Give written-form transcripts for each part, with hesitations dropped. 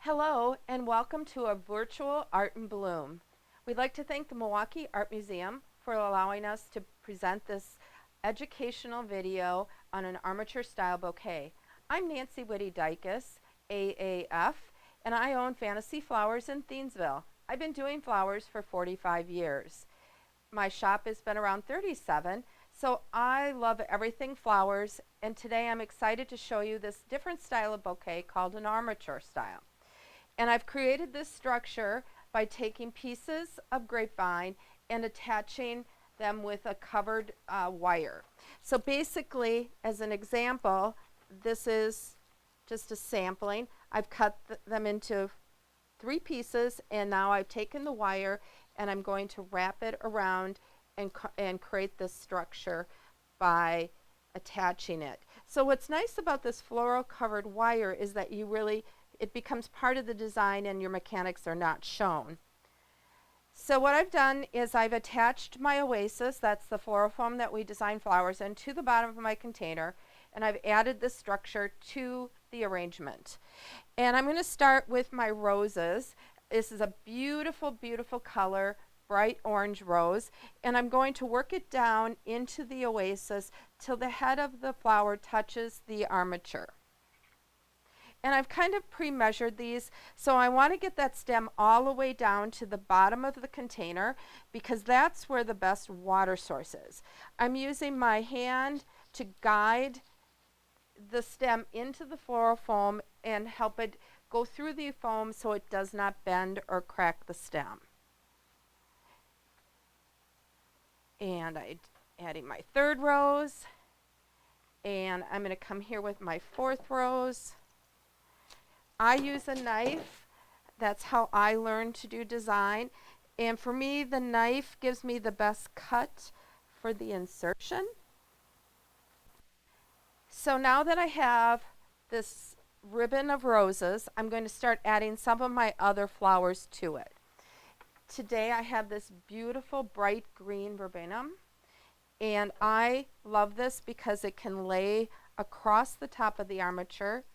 Hello and welcome to a virtual Art in Bloom. We'd like to thank the Milwaukee Art Museum for allowing us to present this educational video on an armature style bouquet. I'm Nancy Whitty-Dykes, AAF, and I own Fantasy Flowers in Thiensville. I've been doing flowers for 45 years. My shop has been around 37, so I love everything flowers, and today I'm excited to show you this different style of bouquet called an armature style. And I've created this structure by taking pieces of grapevine and attaching them with a covered wire. So basically, as an example, this is just a sampling. I've cut them into 3 pieces, and now I've taken the wire and I'm going to wrap it around and create this structure by attaching it. So what's nice about this floral covered wire is that it becomes part of the design and your mechanics are not shown. So what I've done is I've attached my oasis, that's the floral foam that we design flowers in, to the bottom of my container, and I've added this structure to the arrangement. And I'm going to start with my roses. This is a beautiful, beautiful color, bright orange rose, and I'm going to work it down into the oasis till the head of the flower touches the armature. And I've kind of pre-measured these, so I want to get that stem all the way down to the bottom of the container because that's where the best water source is. I'm using my hand to guide the stem into the floral foam and help it go through the foam so it does not bend or crack the stem. And I'm adding my 3rd rose, and I'm going to come here with my 4th rose. I use a knife. That's how I learned to do design. And for me, the knife gives me the best cut for the insertion. So now that I have this ribbon of roses, I'm going to start adding some of my other flowers to it. Today I have this beautiful bright green verbena, and I love this because it can lay across the top of the armature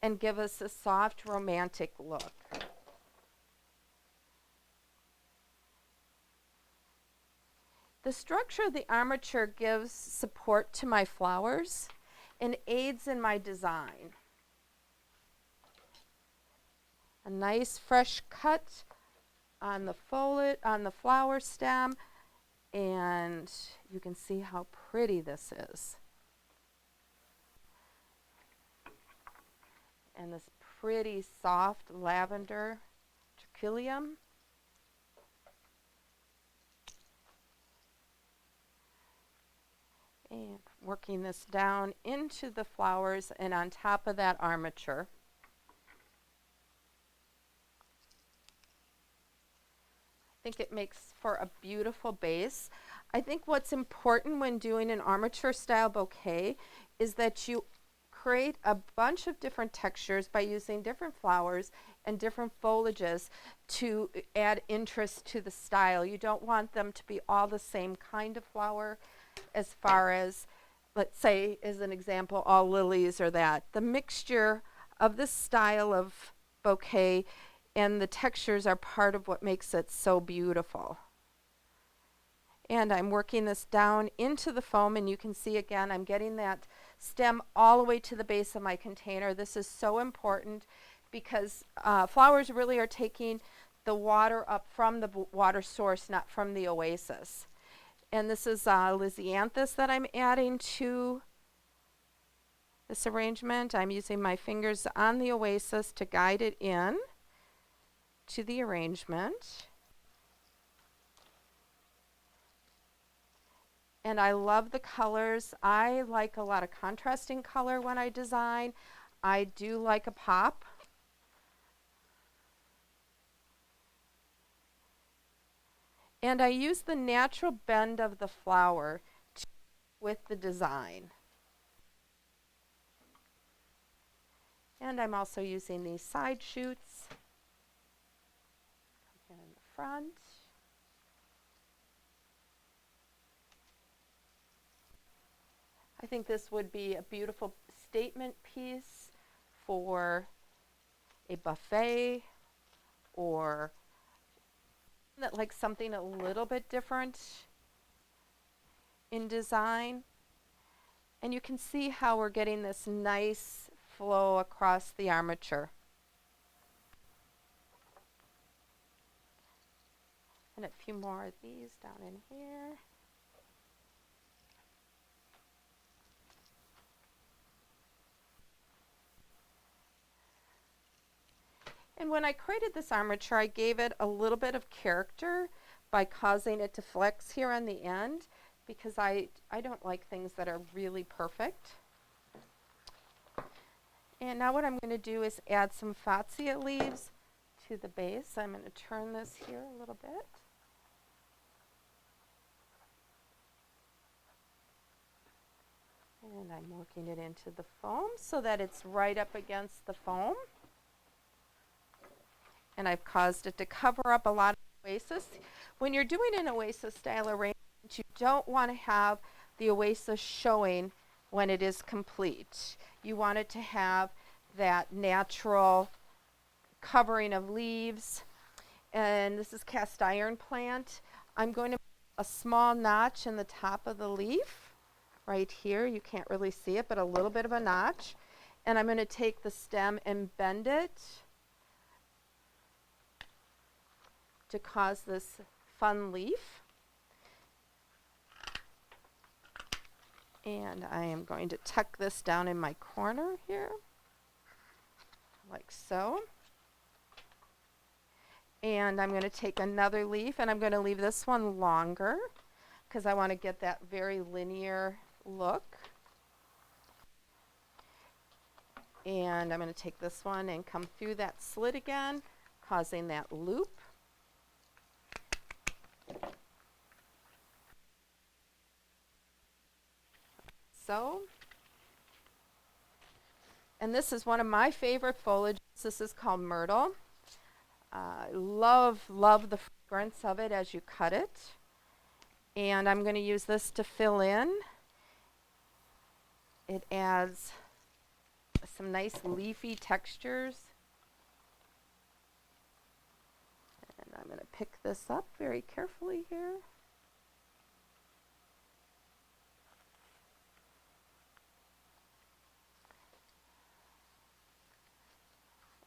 and give us a soft, romantic look. The structure of the armature gives support to my flowers and aids in my design. A nice fresh cut on the foliage, on the flower stem, and you can see how pretty this is. And this pretty soft lavender trachelium. And working this down into the flowers and on top of that armature. I think it makes for a beautiful base. I think what's important when doing an armature style bouquet is that you create a bunch of different textures by using different flowers and different foliages to add interest to the style. You don't want them to be all the same kind of flower as far as, let's say, as an example, all lilies or that. The mixture of this style of bouquet and the textures are part of what makes it so beautiful. And I'm working this down into the foam, and you can see again I'm getting that stem all the way to the base of my container. This is so important because flowers really are taking the water up from the water source, not from the oasis. And this is Lysianthus that I'm adding to this arrangement. I'm using my fingers on the oasis to guide it in to the arrangement. And I love the colors. I like a lot of contrasting color when I design. I do like a pop. And I use the natural bend of the flower with the design. And I'm also using these side shoots in the front. I think this would be a beautiful statement piece for a buffet or that like something a little bit different in design. And you can see how we're getting this nice flow across the armature. And a few more of these down in here. And when I created this armature, I gave it a little bit of character by causing it to flex here on the end, because I don't like things that are really perfect. And now what I'm going to do is add some fascia leaves to the base. I'm going to turn this here a little bit. And I'm working it into the foam so that it's right up against the foam. And I've caused it to cover up a lot of oasis. When you're doing an oasis style arrangement, you don't want to have the oasis showing when it is complete. You want it to have that natural covering of leaves. And this is cast iron plant. I'm going to put a small notch in the top of the leaf right here. You can't really see it, but a little bit of a notch. And I'm going to take the stem and bend it to cause this fun leaf. And I am going to tuck this down in my corner here, like so. And I'm going to take another leaf, and I'm going to leave this one longer because I want to get that very linear look. And I'm going to take this one and come through that slit again, causing that loop. So, and this is one of my favorite foliages. This is called myrtle. Love the fragrance of it as you cut it. And I'm going to use this to fill in. It adds some nice leafy textures. And I'm going to pick this up very carefully here.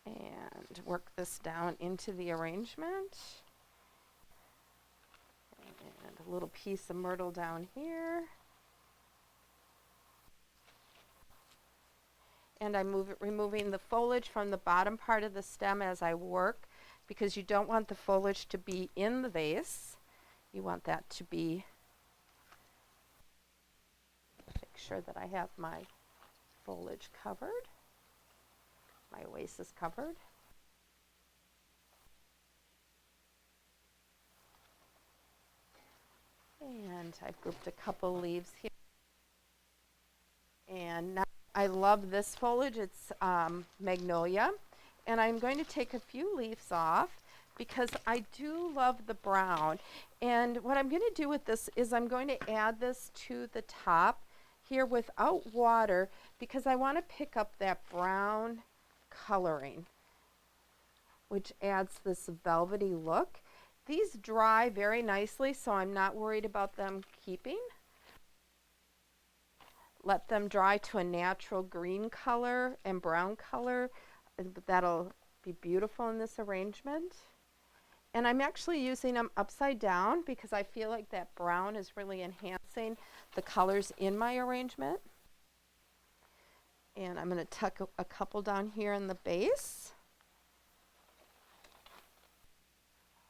And work this down into the arrangement. And a little piece of myrtle down here. And I'm removing the foliage from the bottom part of the stem as I work, because you don't want the foliage to be in the vase. You want that to be, make sure that I have my foliage covered, my oasis covered. And I've grouped a couple leaves here. And now I love this foliage. It's magnolia. And I'm going to take a few leaves off because I do love the brown. And what I'm going to do with this is I'm going to add this to the top here without water, because I want to pick up that brown coloring, which adds this velvety look. These dry very nicely, so I'm not worried about them keeping. Let them dry to a natural green color and brown color. That'll be beautiful in this arrangement. And I'm actually using them upside down because I feel like that brown is really enhancing the colors in my arrangement. And I'm going to tuck a couple down here in the base,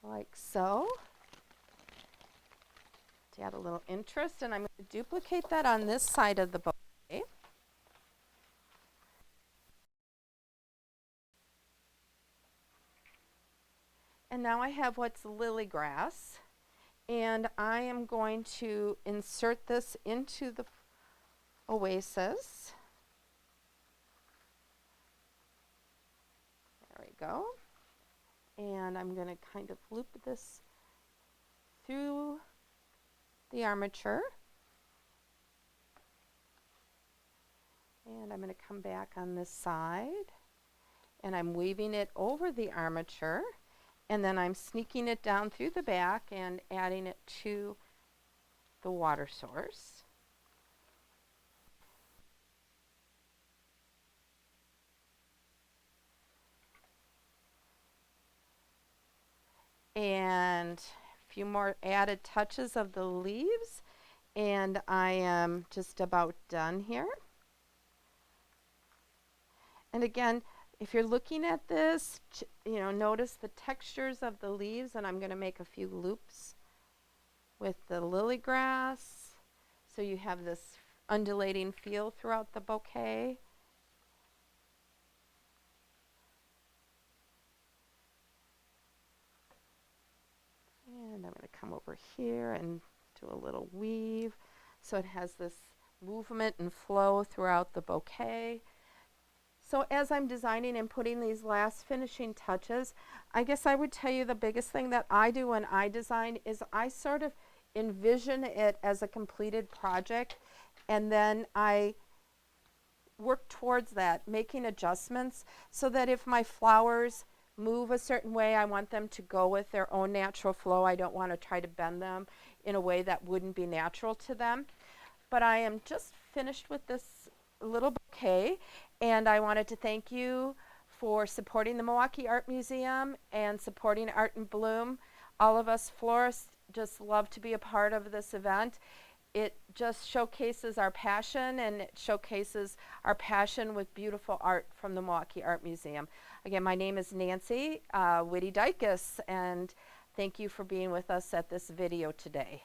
like so, to add a little interest. And I'm going to duplicate that on this side of the bouquet. And now I have what's lily grass, and I am going to insert this into the oasis. There we go. And I'm going to kind of loop this through the armature. And I'm going to come back on this side and I'm weaving it over the armature, and then I'm sneaking it down through the back and adding it to the water source. And a few more added touches of the leaves, and I am just about done here. And again, if you're looking at this, notice the textures of the leaves, and I'm going to make a few loops with the lily grass, so you have this undulating feel throughout the bouquet. And I'm going to come over here and do a little weave, so it has this movement and flow throughout the bouquet. So as I'm designing and putting these last finishing touches, I guess I would tell you the biggest thing that I do when I design is I sort of envision it as a completed project, and then I work towards that, making adjustments so that if my flowers move a certain way, I want them to go with their own natural flow. I don't want to try to bend them in a way that wouldn't be natural to them. But I am just finished with this little bouquet, and I wanted to thank you for supporting the Milwaukee Art Museum and supporting Art in Bloom. All of us florists just love to be a part of this event. It just showcases our passion, and it showcases our passion with beautiful art from the Milwaukee Art Museum. Again, my name is Nancy Whitty Dykes, and thank you for being with us at this video today.